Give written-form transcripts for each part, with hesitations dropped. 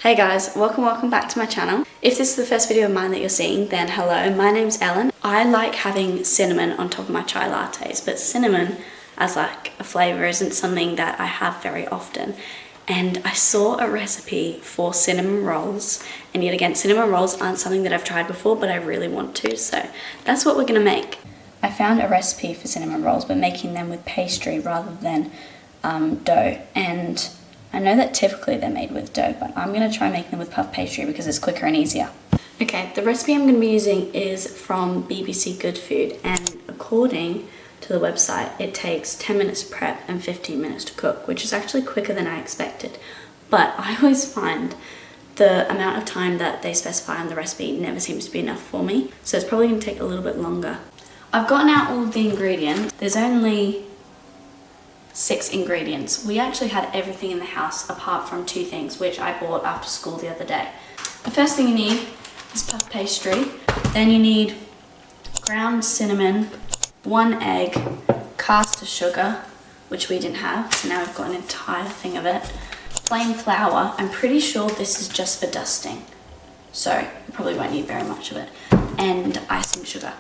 Hey guys, welcome back to my channel. If this is the first video of mine that you're seeing, then hello, my name's Ellen. I like having cinnamon on top of my chai lattes, but cinnamon as like a flavour isn't something that I have very often. And I saw a recipe for cinnamon rolls, and yet again, cinnamon rolls aren't something that I've tried before, but I really want to, so that's what we're gonna make. I found a recipe for cinnamon rolls, but making them with pastry rather than dough, and I know that typically they're made with dough, but I'm going to try making them with puff pastry because it's quicker and easier. Okay, the recipe I'm going to be using is from BBC Good Food, and according to the website, it takes 10 minutes to prep and 15 minutes to cook, which is actually quicker than I expected. But I always find the amount of time that they specify on the recipe never seems to be enough for me, so it's probably going to take a little bit longer. I've gotten out all of the ingredients. There's only 6 ingredients. We actually had everything in the house apart from 2 things which I bought after school the other day. The first thing you need is puff pastry, then you need ground cinnamon, 1 egg, caster sugar, which we didn't have, so now we've got an entire thing of it, plain flour. I'm pretty sure this is just for dusting, so you probably won't need very much of it, and icing sugar.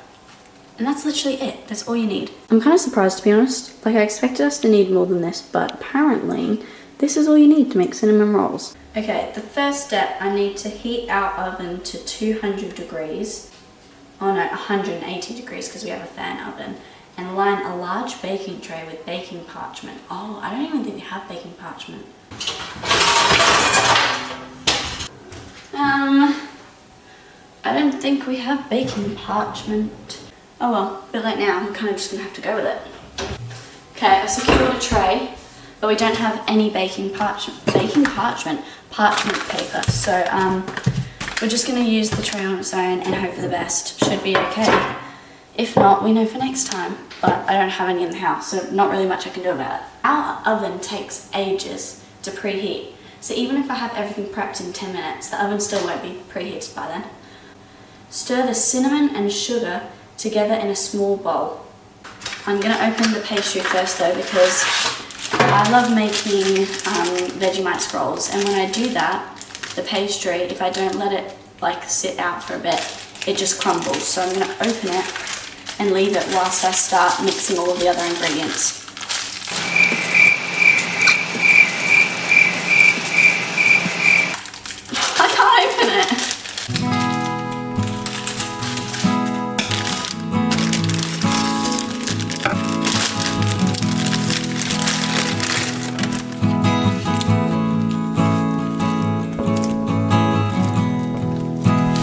And that's literally it. That's all you need. I'm kind of surprised, to be honest. Like, I expected us to need more than this, but apparently this is all you need to make cinnamon rolls. Okay, the first step, I need to heat our oven to 200 degrees. Oh no, 180 degrees because we have a fan oven. And line a large baking tray with baking parchment. Oh, I don't even think we have baking parchment. I don't think we have baking parchment. Oh well, a bit late now, I'm kind of just gonna have to go with it. Okay, I've secured a tray, but we don't have any parchment paper. So we're just gonna use the tray on its own and hope for the best. Should be okay. If not, we know for next time, but I don't have any in the house, so not really much I can do about it. Our oven takes ages to preheat, so even if I have everything prepped in 10 minutes, the oven still won't be preheated by then. Stir the cinnamon and sugar together in a small bowl. I'm going to open the pastry first though, because I love making Vegemite rolls, and when I do that, the pastry, if I don't let it like sit out for a bit, it just crumbles. So I'm going to open it and leave it whilst I start mixing all of the other ingredients. I can't open it!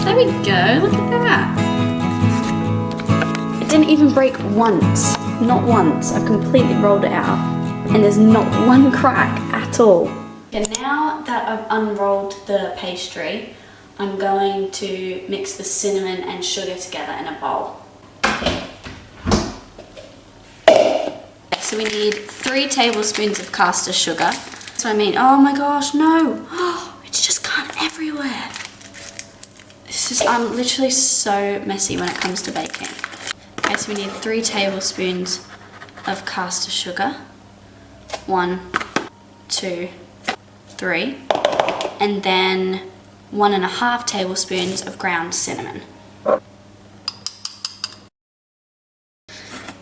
There we go, look at that. It didn't even break once, not once. I've completely rolled it out and there's not one crack at all. And now that I've unrolled the pastry, I'm going to mix the cinnamon and sugar together in a bowl. So we need 3 tablespoons of caster sugar. That's what I mean. Oh my gosh, no. It's just gone everywhere. I'm literally so messy when it comes to baking. Okay, so we need 3 tablespoons of caster sugar. 1, 2, 3. And then 1.5 tablespoons of ground cinnamon.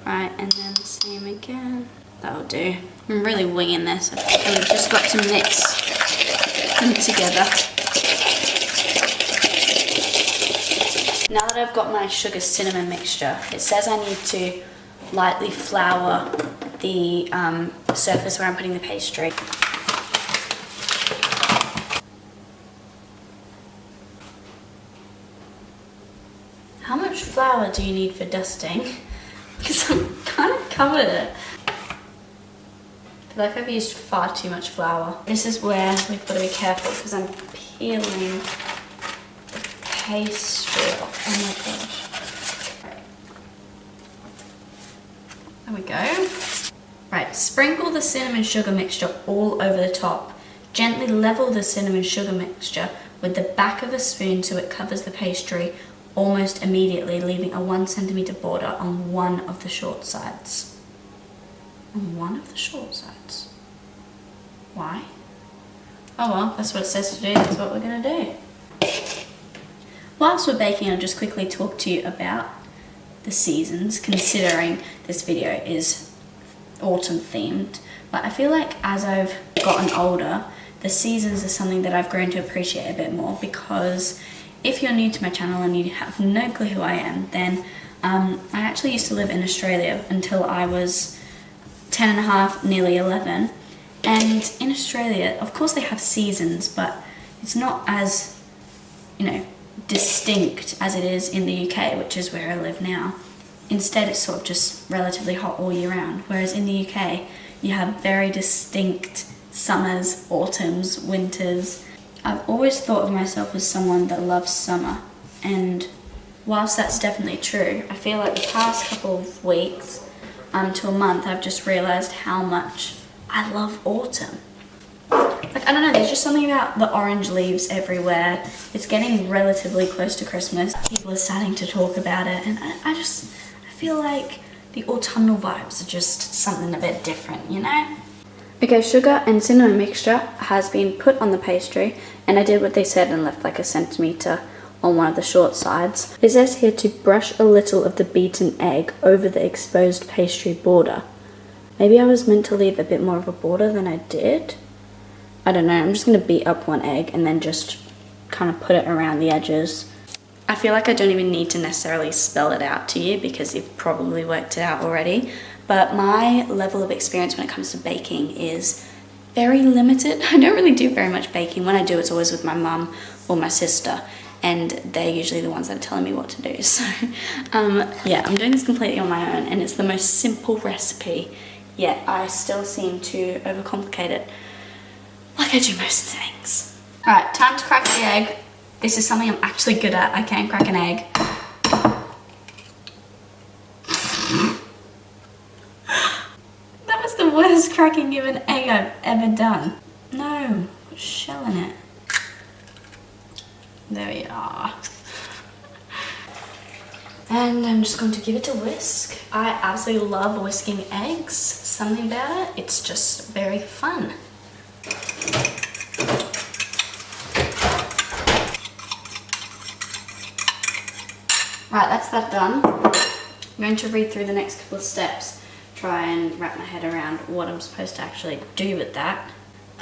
Right, and then the same again. That'll do. I'm really winging this. And we've just got to mix them together. Now that I've got my sugar cinnamon mixture, it says I need to lightly flour the surface where I'm putting the pastry. How much flour do you need for dusting? Because I'm kind of covered it. I feel like I've used far too much flour. This is where we've got to be careful because I'm peeling pastry off. Oh my gosh. There we go. Right, sprinkle the cinnamon sugar mixture all over the top. Gently level the cinnamon sugar mixture with the back of a spoon so it covers the pastry almost immediately, leaving a 1 centimeter border on one of the short sides. On one of the short sides. Why? Oh well, that's what it says to do, that's what we're gonna do. Whilst we're baking, I'll just quickly talk to you about the seasons, considering this video is autumn themed. But I feel like as I've gotten older, the seasons are something that I've grown to appreciate a bit more, because if you're new to my channel and you have no clue who I am, then I actually used to live in Australia until I was 10 and a half, nearly 11. And in Australia, of course they have seasons, but it's not as, you know, distinct as it is in the UK, which is where I live now. Instead, it's sort of just relatively hot all year round, whereas in the UK, you have very distinct summers, autumns, winters. I've always thought of myself as someone that loves summer, and whilst that's definitely true, I feel like the past couple of weeks to a month, I've just realised how much I love autumn. Like, I don't know, there's just something about the orange leaves everywhere. It's getting relatively close to Christmas. People are starting to talk about it, and I feel like the autumnal vibes are just something a bit different, you know? Okay, sugar and cinnamon mixture has been put on the pastry, and I did what they said and left like a centimetre on one of the short sides. It says here to brush a little of the beaten egg over the exposed pastry border. Maybe I was meant to leave a bit more of a border than I did. I don't know, I'm just going to beat up one egg and then just kind of put it around the edges. I feel like I don't even need to necessarily spell it out to you because you've probably worked it out already. But my level of experience when it comes to baking is very limited. I don't really do very much baking. When I do, it's always with my mum or my sister, and they're usually the ones that are telling me what to do. So yeah, I'm doing this completely on my own, and it's the most simple recipe, yet I still seem to overcomplicate it like I do most things. All right, time to crack the egg. This is something I'm actually good at. I can crack an egg. That was the worst cracking of an egg I've ever done. No, put shell in it. There we are. And I'm just going to give it a whisk. I absolutely love whisking eggs. Something about it, it's just very fun. Right, that's that done. I'm going to read through the next couple of steps, try and wrap my head around what I'm supposed to actually do with that.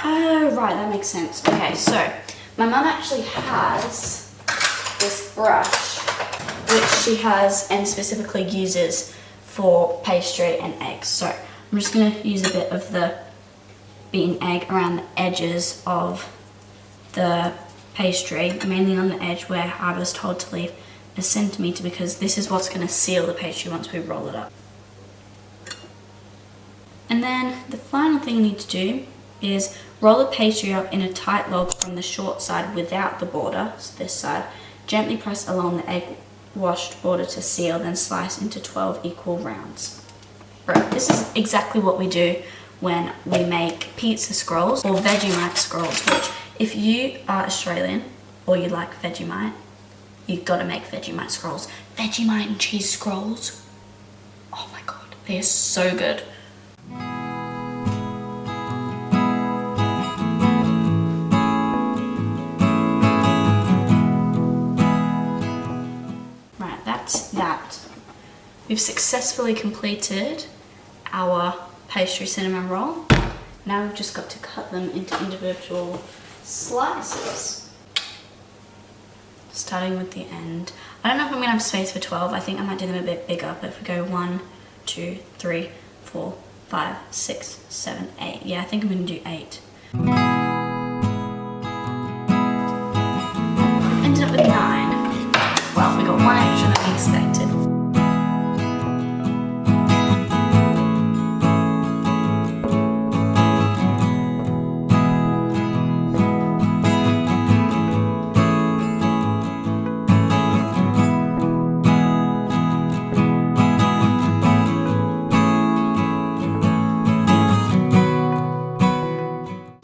Oh, right, that makes sense. Okay, so my mum actually has this brush, which she has and specifically uses for pastry and eggs. So I'm just going to use a bit of the beaten egg around the edges of the pastry, mainly on the edge where I was told to leave a centimetre, because this is what's going to seal the pastry once we roll it up. And then the final thing you need to do is roll the pastry up in a tight log from the short side without the border, so this side. Gently press along the egg washed border to seal, then slice into 12 equal rounds. Right, this is exactly what we do when we make pizza scrolls or Vegemite scrolls, which if you are Australian or you like Vegemite, you've got to make Vegemite scrolls. Vegemite and cheese scrolls. Oh my god, they are so good. Right, that's that. We've successfully completed our pastry cinnamon roll. Now we've just got to cut them into individual slices. Starting with the end. I don't know if I'm going to have space for 12. I think I might do them a bit bigger, but if we go 1, 2, 3, 4, 5, 6, 7, 8. Yeah, I think I'm going to do 8. Ended up with 9. Well, we got one extra than we expected.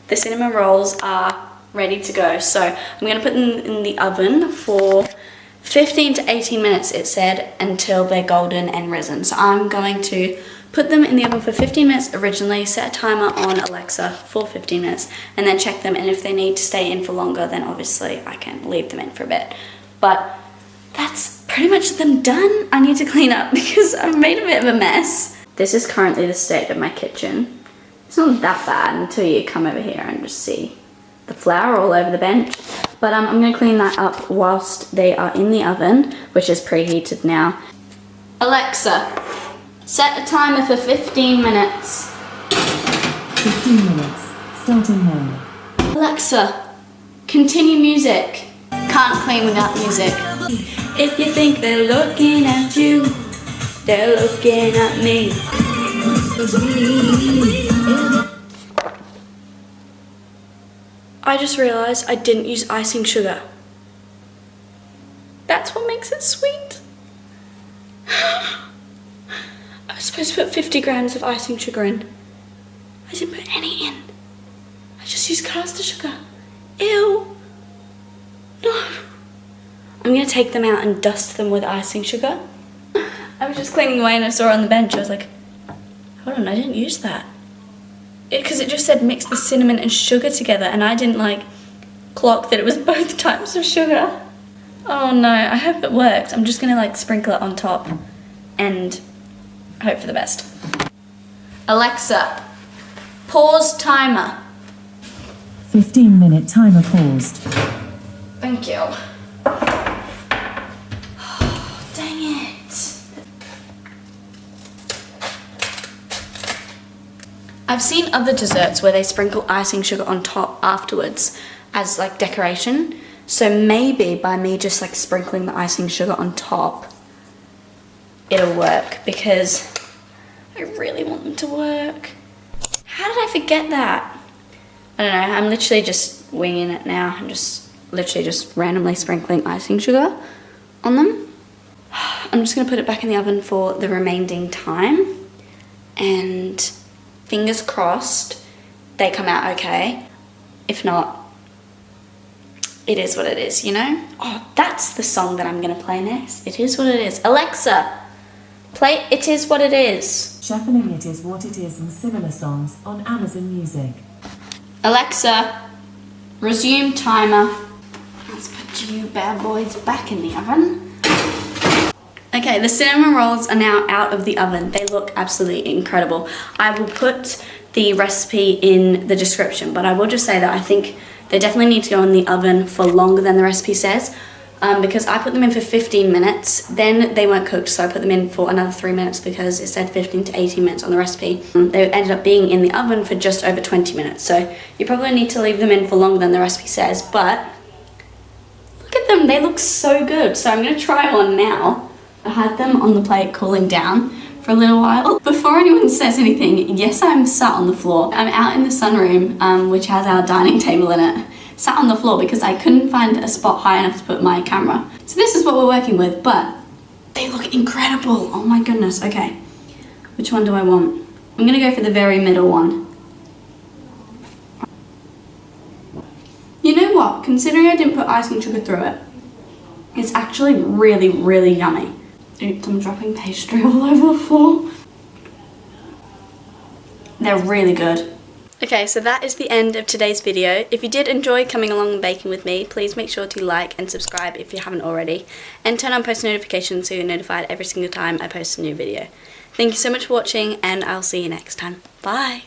The cinnamon rolls are ready to go, so I'm going to put them in the oven for 15 to 18 minutes it said until they're golden and risen. So I'm going to put them in the oven for 15 minutes originally, set a timer on Alexa for 15 minutes, and then check them, and if they need to stay in for longer, then obviously I can leave them in for a bit. But that's pretty much them done. I need to clean up because I've made a bit of a mess. This is currently the state of my kitchen. It's not that bad until you come over here and just see the flour all over the bench. But I'm going to clean that up whilst they are in the oven, which is preheated now. Alexa, set a timer for 15 minutes. 15 minutes, starting now. Alexa, continue music. Can't clean without music. If you think they're looking at you, they're looking at me. I just realised I didn't use icing sugar. That's what makes it sweet. I was supposed to put 50 grams of icing sugar in. I didn't put any in. I just used caster sugar. Ew. No. I'm going to take them out and dust them with icing sugar. I was just cleaning away and I saw it on the bench. I was like, hold on, I didn't use that. Because it just said mix the cinnamon and sugar together, and I didn't like clock that it was both types of sugar. Oh no, I hope it works. I'm just gonna like sprinkle it on top and hope for the best. Alexa, pause timer. 15-minute timer paused. Thank you. Oh, dang it. I've seen other desserts where they sprinkle icing sugar on top afterwards as like decoration. So maybe by me just like sprinkling the icing sugar on top, it'll work, because I really want them to work. How did I forget that? I don't know, I'm literally just winging it now. I'm just literally just randomly sprinkling icing sugar on them. I'm just gonna put it back in the oven for the remaining time, and fingers crossed they come out okay. If not, it is what it is, you know? Oh, that's the song that I'm gonna play next. It is what it is. Alexa, play It Is What It Is. Shuffling It Is What It Is and similar songs on Amazon Music. Alexa, resume timer. Let's put you bad boys back in the oven. Okay, the cinnamon rolls are now out of the oven. They look absolutely incredible. I will put the recipe in the description, but I will just say that I think they definitely need to go in the oven for longer than the recipe says, because I put them in for 15 minutes, then they weren't cooked, so I put them in for another 3 minutes because it said 15 to 18 minutes on the recipe. They ended up being in the oven for just over 20 minutes, so you probably need to leave them in for longer than the recipe says, but look at them, they look so good. So I'm gonna try one now. I had them on the plate cooling down for a little while. Before anyone says anything, yes, I'm sat on the floor. I'm out in the sunroom, which has our dining table in it. Sat on the floor because I couldn't find a spot high enough to put my camera. So this is what we're working with, but they look incredible. Oh my goodness, okay. Which one do I want? I'm gonna go for the very middle one. You know what? Considering I didn't put icing sugar through it, it's actually really, really yummy. Oops, I'm dropping pastry all over the floor. They're really good. Okay, so that is the end of today's video. If you did enjoy coming along and baking with me, please make sure to like and subscribe if you haven't already, and turn on post notifications so you're notified every single time I post a new video. Thank you so much for watching, and I'll see you next time. Bye!